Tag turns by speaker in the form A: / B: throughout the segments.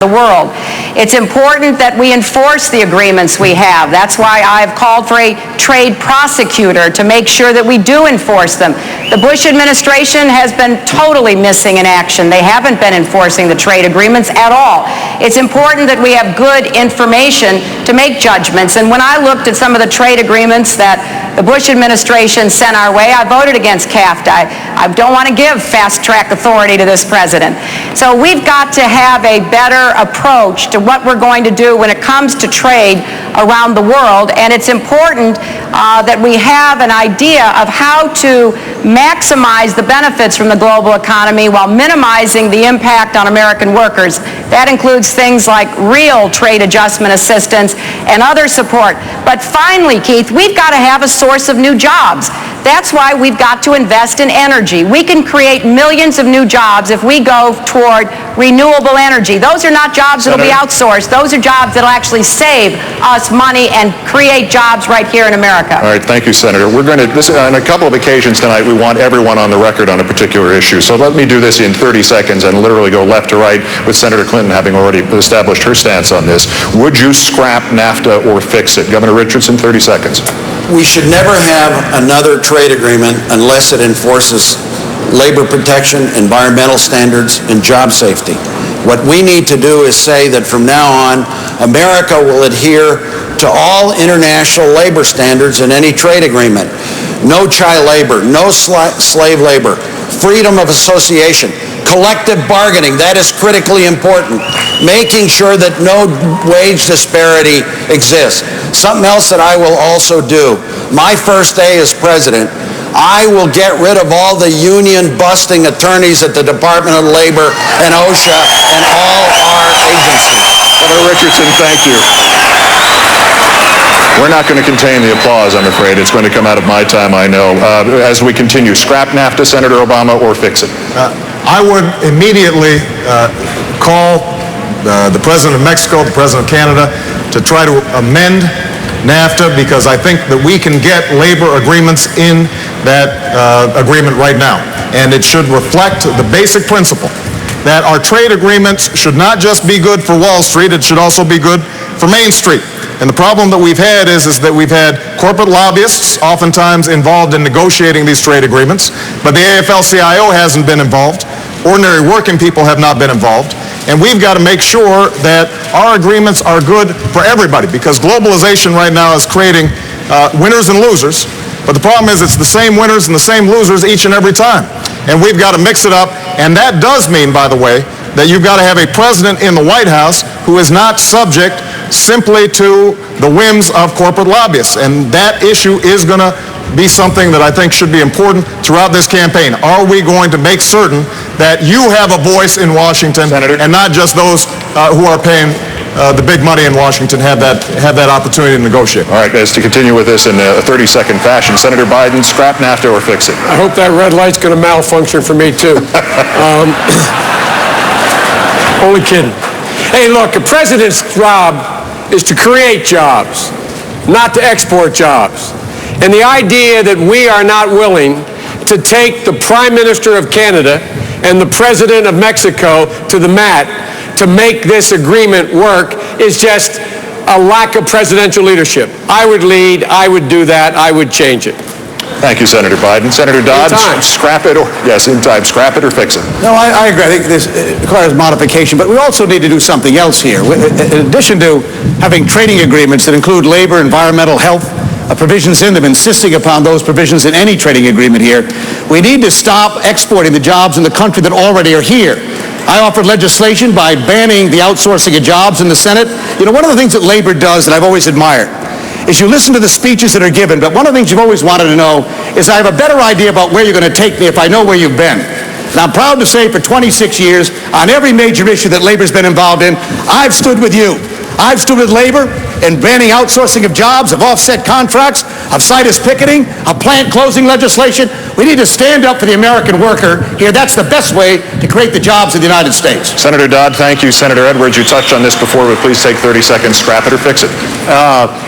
A: the world. It's important that we enforce the agreements we have. That's why I've called for a trade prosecutor to make sure that we do enforce them. The Bush administration has been totally missing in action. They haven't been enforcing the trade agreements at all. It's important that we have good information to make judgments. And when I looked at some of the trade agreements that the Bush administration sent our way, I voted against CAFTA. I don't want to give fast-track authority to this president. So we've got to have a better approach to what we're going to do when it comes to trade around the world, and it's important that we have an idea of how to maximize the benefits from the global economy while minimizing the impact on American workers. That includes things like real trade adjustment assistance and other support. But finally, Keith, we've got to have a source of new jobs. That's why we've got to invest in energy. We can create millions of new jobs if we go toward renewable energy. Those are not jobs that will be outsourced. Those are jobs that will actually save us money and create jobs right here in America.
B: All right, thank you, Senator. We're going to, on a couple of occasions tonight, we want everyone on the record on a particular issue. So let me do this in 30 seconds and literally go left to right with Senator Clinton having already established her stance on this. Would you scrap NAFTA or fix it? Governor Richardson, 30 seconds.
C: We should never have another trade agreement unless it enforces labor protection, environmental standards, and job safety. What we need to do is say that from now on, America will adhere to all international labor standards in any trade agreement. No child labor, no slave labor, freedom of association, collective bargaining, that is critically important. Making sure that no wage disparity exists. Something else that I will also do. My first day as president, I will get rid of all the union-busting attorneys at the Department of Labor and OSHA and all our agencies.
B: Governor Richardson, thank you. We're not going to contain the applause, I'm afraid. It's going to come out of my time, I know. As we continue, scrap NAFTA, Senator Obama, or fix it?
D: I would immediately call the President of Mexico, the President of Canada, to try to amend NAFTA, because I think that we can get labor agreements in that agreement right now. And it should reflect the basic principle that our trade agreements should not just be good for Wall Street, it should also be good for Main Street. And the problem that we've had is that we've had corporate lobbyists oftentimes involved in negotiating these trade agreements, but the AFL-CIO hasn't been involved. Ordinary working people have not been involved. And we've got to make sure that our agreements are good for everybody, because globalization right now is creating winners and losers. But the problem is it's the same winners and the same losers each and every time. And we've got to mix it up. And that does mean, by the way, that you've got to have a president in the White House who is not subject simply to the whims of corporate lobbyists. And that issue is going to be something that I think should be important throughout this campaign. Are we going to make certain that you have a voice in Washington, Senator, and not just those who are paying the big money in Washington have that opportunity to negotiate?
B: All right, guys, to continue with this in a 30-second fashion, Senator Biden, scrap NAFTA or fix it?
E: I hope that red light's going to malfunction for me, too. Only kidding. Hey, look, a president's job is to create jobs, not to export jobs. And the idea that we are not willing to take the Prime Minister of Canada and the President of Mexico to the mat to make this agreement work is just a lack of presidential leadership. I would lead, I would do that, I would change it.
B: Thank you, Senator Biden. Senator Dodd, scrap it or, yes, in time, scrap it or fix it?
F: No, I agree. I think this requires modification, but we also need to do something else here. In addition to having trading agreements that include labor, environmental, health, provisions in them, insisting upon those provisions in any trading agreement here, we need to stop exporting the jobs in the country that already are here. I offered legislation by banning the outsourcing of jobs in the Senate. You know, one of the things that labor does that I've always admired is you listen to the speeches that are given, but one of the things you've always wanted to know is I have a better idea about where you're going to take me if I know where you've been. And I'm proud to say for 26 years, on every major issue that labor's been involved in, I've stood with you. I've stood with labor in banning outsourcing of jobs, of offset contracts, of situs picketing, of plant closing legislation. We need to stand up for the American worker here. That's the best way to create the jobs in the United States.
B: Senator Dodd, thank you. Senator Edwards, you touched on this before, but please take 30 seconds. Scrap it or fix it?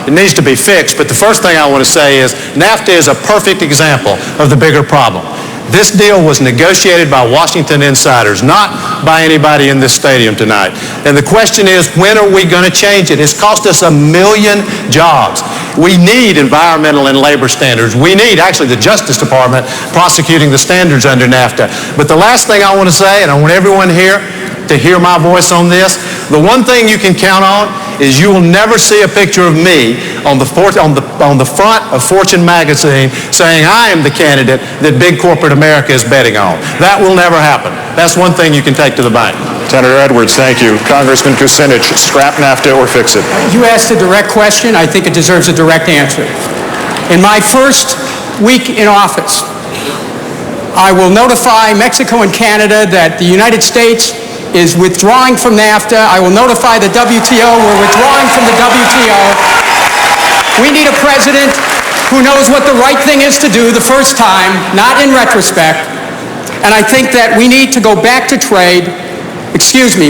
G: It needs to be fixed, but the first thing I want to say is NAFTA is a perfect example of the bigger problem. This deal was negotiated by Washington insiders, not by anybody in this stadium tonight. And the question is, when are we going to change it? It's cost us 1 million jobs. We need environmental and labor standards. We need, actually, the Justice Department prosecuting the standards under NAFTA. But the last thing I want to say, and I want everyone here to hear my voice on this, the one thing you can count on is you will never see a picture of me on the front of Fortune magazine saying I am the candidate that big corporate America is betting on. That will never happen. That's one thing you can take to the bank.
B: Senator Edwards, thank you. Congressman Kucinich, scrap NAFTA or fix it?
H: You asked a direct question. I think it deserves a direct answer. In my first week in office, I will notify Mexico and Canada that the United States is withdrawing from NAFTA. I will notify the WTO we're withdrawing from the WTO. We need a president who knows what the right thing is to do the first time, not in retrospect. And I think that we need to go back to trade,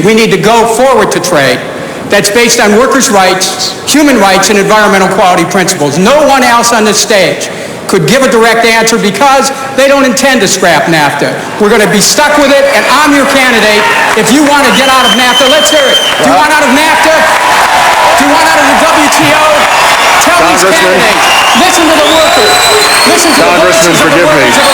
H: we need to go forward to trade that's based on workers' rights, human rights, and environmental quality principles. No one else on this stage could give a direct answer because they don't intend to scrap NAFTA. We're going to be stuck with it, and I'm your candidate. If you want to get out of NAFTA, let's hear it. Do you want out of NAFTA? Do you want out of the WTO? Tell these candidates. Listen to the workers. Listen to the voices of the workers.